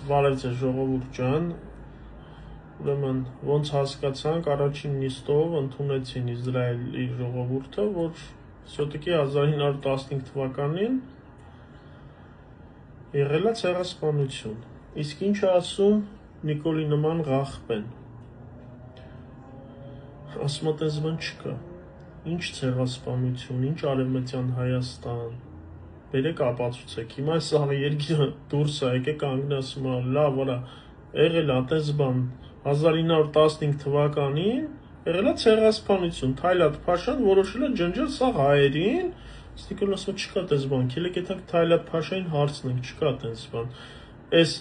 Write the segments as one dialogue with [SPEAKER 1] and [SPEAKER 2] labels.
[SPEAKER 1] Բարև ձեզ ժողովուրդ ջան, ուրեմն ոնց հասկացանք առաջին նիստով ընդունեցին Իսրայելի ժողովուրդը, որ все-таки 1915 թվականին եղել է ցեղասպանություն, իսկ ինչ ասում Նիկոլի նման ղախպեն, ասում է տես բան չկա, ինչ ցեղասպանություն, ինչ արևմտյան Հայաստան, բերեք ապացուցեք, հիմա սաղ երկիրը դուրս է, եկեք կանգնասում է, լավ արա, եղել է տես բան, 1915 թվականին եղել է ցեղասպանություն, Թայլատ Փաշան որոշել է ջնջել սաղ հայերին, Նիկոլն ասում է չկա տես բան, ելեք եթանք Թայլատ Փաշային հարցնենք, չկա տես բան, այս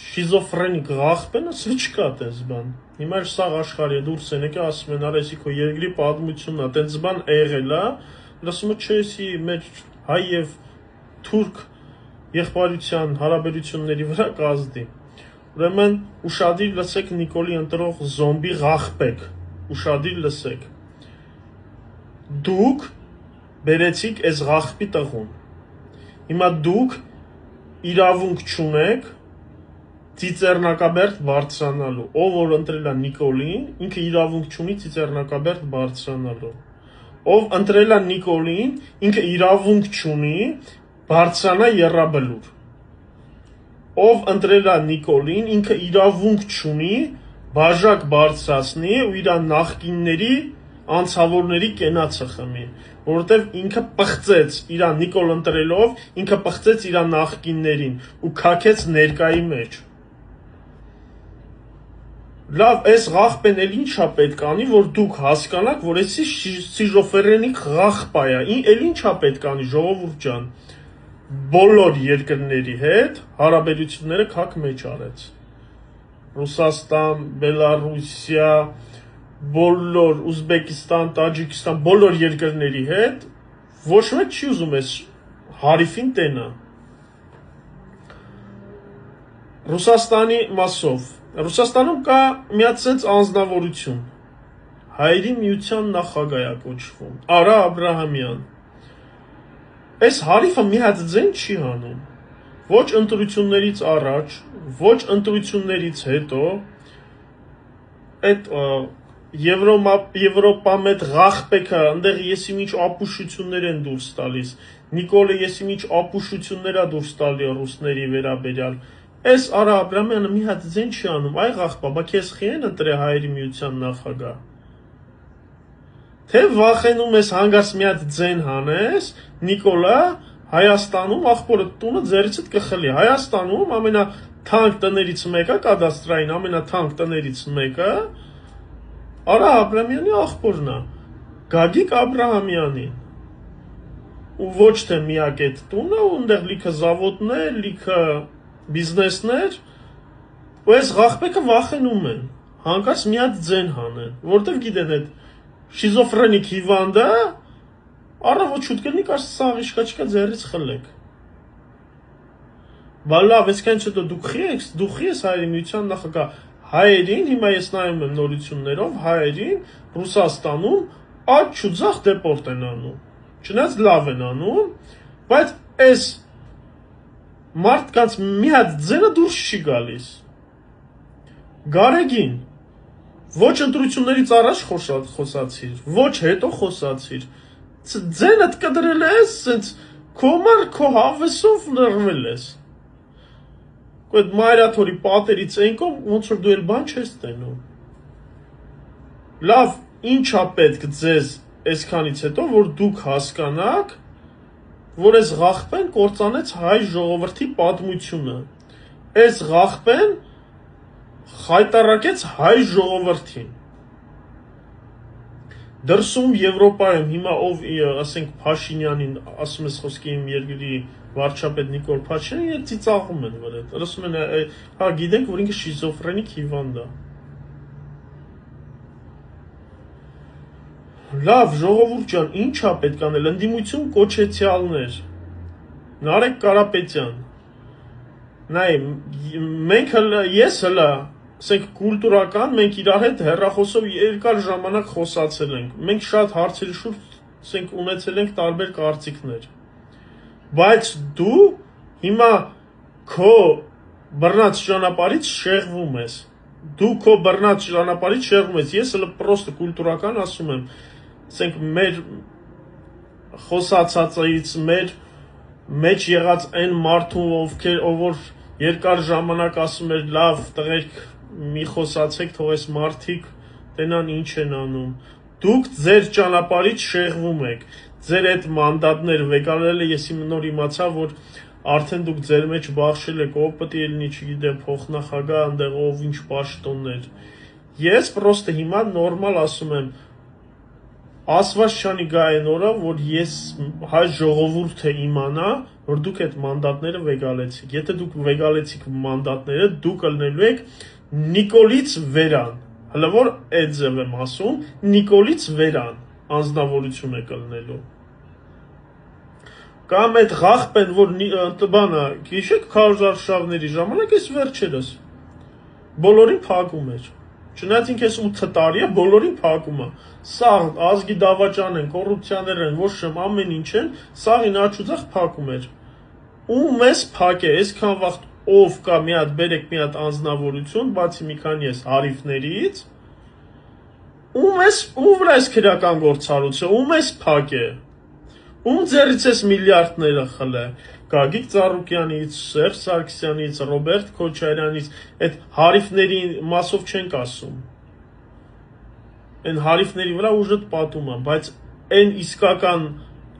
[SPEAKER 1] շիզոֆրենիկ ղախպեն ասում չկա տես բան, հիմա էր սաղ աշխարհի դուրս են, եկե ասում են արեսի քո երկրի պատմությունն է, տես բան եղել է, ասում է չէ, էսի մեր հայ եւ թուրք եղբայրության հարաբերությունների վրա կազդի։ Ուրեմն ուշադիր լսեք Նիկոլի ընտրող զոմբի ղախպեկ, ուշադիր լսեք։ Դուք բերեցիք այս ղախպի տղուն։ Հիմա դուք իրավունք չունեք ծիծեռնակաբերդ բարձրանալու։ Ով որ ընտրել է Նիկոլին, ինքը իրավունք չունի ծիծեռնակաբերդ բարձրանալու։ Ով ընտրել է Նիկոլին, ինքը իրավունք չունի բարձրանա եռաբլուր։ Ով ընտրել է Նիկոլին, ինքը իրավունք չունի բաժակ բարձրացնի ու իր նախկինների անցավորների կենացը խմի, որովհետև ինքը պղծեց իր Նիկոլ ընտրելով, ինքը պղծեց իր նախկիններին ու քաքեց ներկայի մեջ։ Լավ, այս ղախպեն էլ ինչա պետք անի, որ դուք հասկանաք, որ էսի շիզոֆրենիկ ղախպա է, էլ ինչա պետք անի, ժողովուրդ ջան, բոլոր երկրների հետ հարաբերությունները քաք մեջ արեց։ Ռուսաստան, Բելարուսիա, բոլոր Ուզբեկիստան, Տաջիկստան, բոլոր երկրների հետ ոչ մեկ չի ուզում այս հարիֆին տենա։ Ռուսաստանի մասով Ռուսաստանում կա միած sense անձնավորություն, Հայերի միության նախագահ է կոչվում, Արա Աբրահամյան։ Այս հարիֆը մի հատ ձեն չի հանում, ոչ ընտրություններից առաջ, ոչ ընտրություններից հետո, այդ Եվրոպամետ ղախպեքը, ընդեղ եսի միջ ապուշություններ են դուրս տալիս, Նիկոլը եսի միջ ապուշություններ է դուրս տալի ռուսների վերաբերյալ, Այս Արա Աբրահամյանը մի հատ ձեն չի անում, այ ղախպա, բա քեզ խի են ընտրել Հայերի միության նախագահ։ Թե վախենում ես հանգարց մի հատ ձեն հանես, Նիկոլը Հայաստանում աղբորը տունը ձեռիցդ կխլի։ Հայաստանում ամենաթանկ տներից մեկը, կադաստրային ամենաթանկ տներից մեկը Արա Աբրահամյանի աղբորն է, Գագիկ Աբրահամյանին։ Ու ոչ թե միակ այդ տունը, ու ընդեղ լիքը զավոդներ, լիքը բիզնեսներ, ու այս ղախպեքը վախենում են, հանկարծ մի հատ ձեն հանեն, որտեվ գիտեն այդ շիզոֆրենիկ հիվանդը, առը ոչ ուտկելնի կարծ սաղ իշկա ձերից խլեք։ Բա լավ, այսքան չետո դուք ես Հայերի միության նախագահ, հայերին, հիմա ես նայում եմ նորություններով, հայերին Ռուսաստանում աջ չուձախ դեպորտ են անում, չնայած լավ են անում, բայց այս մարդկանց մի հատ ձենը դուրս չի գալիս։ Գարեգին, ոչ ընտրություններից առաջ խոսացիր, ոչ հետո խոսացիր, ձենդ կդրել ես, սենց քոմար քո հավեսով լրվել ես։ Այդ մայրաթորի պատերից ենքով, ոնց որ դու էլ բան չես տենում։ Լավ, ինչա պետք ձեզ այսքանից հետո, որ դուք հասկանաք, որ այս ղախպեն կործանեց հայ ժողովրդի պատմությունը, այս ղախպեն խայտարակեց հայ ժողովրդին, դրսում Եվրոպայում հիմա ով ասենք Փաշինյանին, ասում ես խոսքի իմ երկրի վարչապետ Նիկոլ Փաշինյանին ծիծաղում են վրա, ասում են, հա գիտենք, որ ինքը շիզոֆրենիկ հիվանդ է։ Լավ, ժողովուրդ ջան, ինչա պետք անել, ընդդիմություն կոչեցյալներ, Նարեկ Կարապետյան, նայ, մենք ես հլա, ասենք կուլտուրական, մենք իրար հետ հեռախոսով երկար ժամանակ խոսացել ենք, մենք շատ հարցերի շուրջ ասենք ունեցել ենք տարբեր կարծիքներ, բայց դու հիմա քո բռնած ճանապարհից շեղվում ես։ Դու քո բռնած ճանապարհից շեղվում ես։ Ես հələ պրոստը կուլտուրական ասում եմ, ասենք մեր խոսացածից մեր մեջ եղած այն մարդու, ով որ երկար ժամանակ ասում էր լավ տղերք մի խոսացեք, թող այս մարդիկ տենան ինչ են անում։ Դուք ձեր ճանապարհից շեղվում եք։ Ձեր այդ մանդատները վեկալելը ես նոր իմացա, որ արդեն դուք ձեր մեջ բախշել եք, ով պետք է լինի, չգիտեմ, փոխնախագահ, այնտեղ ով ինչ պաշտոններ։ Ես պրոստը հիմա նորմալ ասում եմ, ասված չանի գա այն օրը, որ ես հայ ժողովուրդը իմանա, որ դուք այդ մանդատները վեկալեցիք։ Եթե դուք վեկալեցիք մանդատները, դուք ելնելու եք Նիկոլից վերան։ Հələ որ այդ ձև եմ ասում, Նիկոլից վերան անձնավորություն եք ելնելու։ Կամ այդ ղախպեն, որ բանը, գիշեք քարոզարշավների ժամանակ ես վերջերս բոլորին փակում էր։ Չնայած ինքս 8 տարի է, բոլորին փակում է։ Սաղ ազգի դավաճան են, կոռուպցիաներ են, ոչ շեմ ամեն ինչ են, սաղին աչուձախ փակում էր։ Ու մեզ փակ է, այսքան վաղ ով կա մի հատ բերեք մի հատ անձնավորություն, բացի մի քանի ես հարիվներից, ու մեզ ու վրա էս քրական գործառույթը, ու մեզ փակ է։ Ում ձեռից ես միլիարդները խլե, Գագիկ Ծառուկյանից, Սերժ Սարգսյանից, Ռոբերտ Քոչարյանից, այդ հարիվների մասով չենք ասում։ Այն հարիվների վրա ուժը պատում է, բայց այն իսկական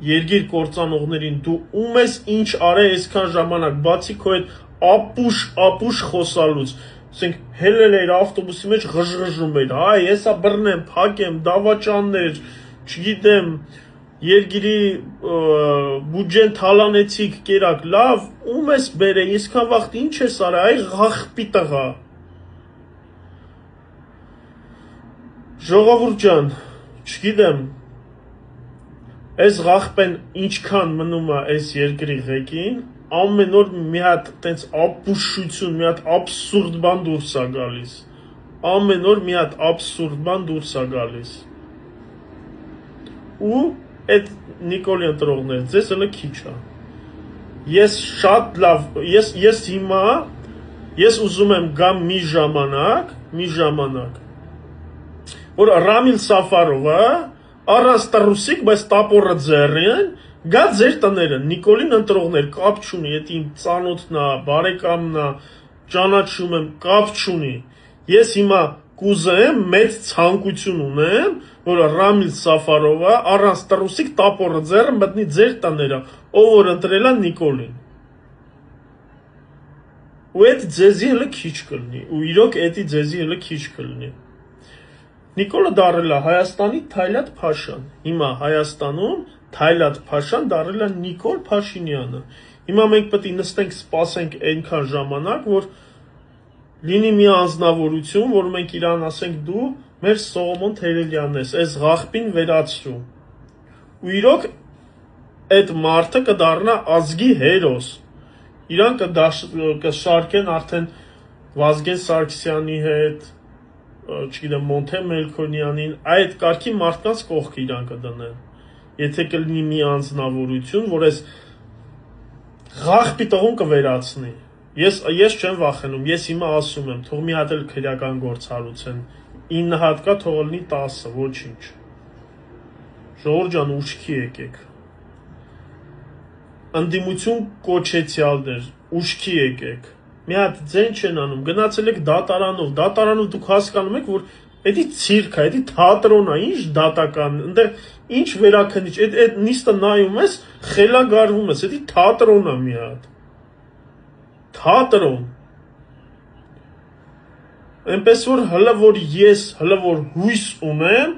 [SPEAKER 1] երգիր կործանողներին դու ում ես ինչ արե այսքան ժամանակ, բացի քո այդ ապուշ խոսալուց, ասենք հելել էր ավտոբուսի մեջ ղժղժում էր, այ եսա բռնեմ, փակեմ, դավաճաններ, չգիտեմ, Երգիրի բուջեն թալանեցիք կերակ, լավ, ում ես բերը, իսկան վաղտ ինչ ես արա, այ ղախպի տղա։ Ժողովուրդ ջան, չգիտեմ, այս ղախպեն ինչքան մնում է այս երկրի ղեկին, ամեն օր մի հատ տենց ապուշություն, մի հատ աբսուրդ բան դուրս է գալիս։ Ամեն օր մի հատ աբսուրդ բան դուրս է գալիս։ Ու այդ Նիկոլի ընտրողներ, ձեզ հələ քիչ է։ Ես շատ լավ, ես հիմա, ես ուզում եմ գամ մի ժամանակ, որ Ռամիլ Սաֆարովը, առանց տրուսիկ, բայց տապորը ձեռին, գա ձեր տները, Նիկոլին ընտրողներ, կապ չունի, եթե իմ ծանոթն է, բարեկամն է, ճանաչում եմ, կապ չունի։ Ես հիմա կուզեմ, մեծ ցանկություն ունեմ, որ Ռամիլ Սաֆարովը առանց տրուսիկ տապորը ձեռը մտնի ձեր տները, ով որ ընտրել է Նիկոլին։ Ու այդ ձեզի հələ քիչ կլինի, ու իրոք էդի ձեզի հələ քիչ կլինի։ Նիկոլը դարել է Հայաստանի Թայլատ Փաշան։ Հիմա Հայաստանում Թայլատ Փաշան դարել է Նիկոլ Փաշինյանը։ Հիմա մենք պետք է նստենք, սպասենք այնքան ժամանակ, որ լինի մի անձնավորություն, որ մենք իրան ասենք դու մեր Սողոմոն Թերելյանն ես, այս ղախպին վերացրու։ Ու իրոք այդ մարդը կդառնա ազգի հերոս։ Իրան կշարքեն արդեն Վազգեն Սարգսյանի հետ, չգիտեմ, Մոնթե Մելքոնյանին, այդ կարգի մարդկանց կողքը իրան կդնեն։ Եթե կլինի մի անձնավորություն, որ այս ղախպի տղուն կվերացնի։ Ես չեմ վախենում, ես հիմա ասում եմ, թող մի հատ էլ քրեական գործառույթ 9 հատ կա, թող լինի 10, ոչինչ։ Ժողովուրդ ջան, ուշքի եկեք։ Ընդդիմություն կոչեցյալներ, ուշքի եկեք։ Մի հատ ձեն չեն անում, գնացել եք դատարանով դուք հասկանում եք, որ էդի ցիրկ է, էդի թատրոն է, ինչ դատական, այնտեղ ինչ վերաքննիչ, այդ նիստը նայում ես, խելագարվում ես, էդի թատրոն է մի հատ։ Թատրոն։ Այնպես որ հələ որ ես, հələ որ հույս ունեմ,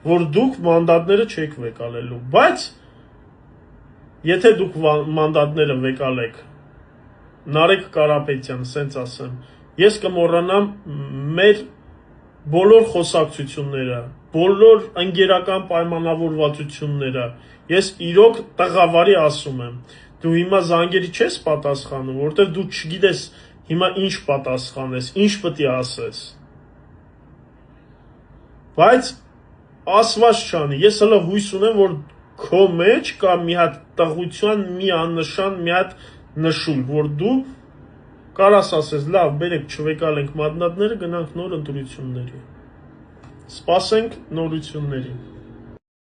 [SPEAKER 1] որ դուք մանդատները չեք վեկալելու, բայց եթե դուք մանդատները վեկալեք, Նարեկ Կարապետյան, սենց ասեմ, ես կմոռանամ մեր բոլոր խոսակցությունները, բոլոր ընկերական պայմանավորվածությունները, ես իրոք տղավարի ասում եմ, դու հիմա զանգերի չես պատասխանում, որտեղ դու չգիտես հիմա ինչ պատասխանես, ինչ պետք է ասես։ Բայց ասված չանի, ես հələ հույս ունեմ, որ քո մեջ կա մի հատ տղության մի աննշան, մի հատ նշույլ, որ դու Կարաս ասես, լավ, բերեք չվեկալենք մանդատները, գնանք նոր ընտրությունների։ Սպասենք նորություններին։